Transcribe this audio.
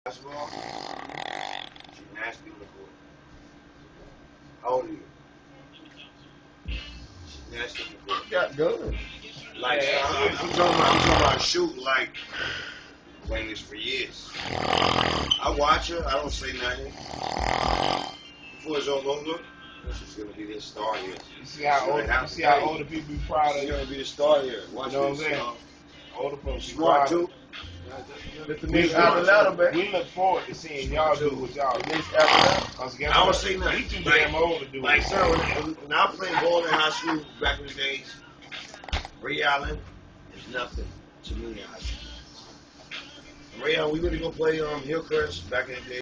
basketball? She nasty on the court. How old are you? She's nasty on the court. Got guns. Like, I'm talking about shooting like playing this for years. I watch her, I don't say nothing. Before it's all over, she's gonna be the star here. You see how older people be proud of She's you? gonna be the star here. Watch You know what I'm this. saying? Older folks be Smart proud too. of we look forward to seeing y'all do what y'all do. I don't say nothing. We too damn old to do like, it. sir, when I played ball in high school back in the days, Ray Allen is nothing to me in high school. Ray Allen, we went to go play Hillcrest back in the day.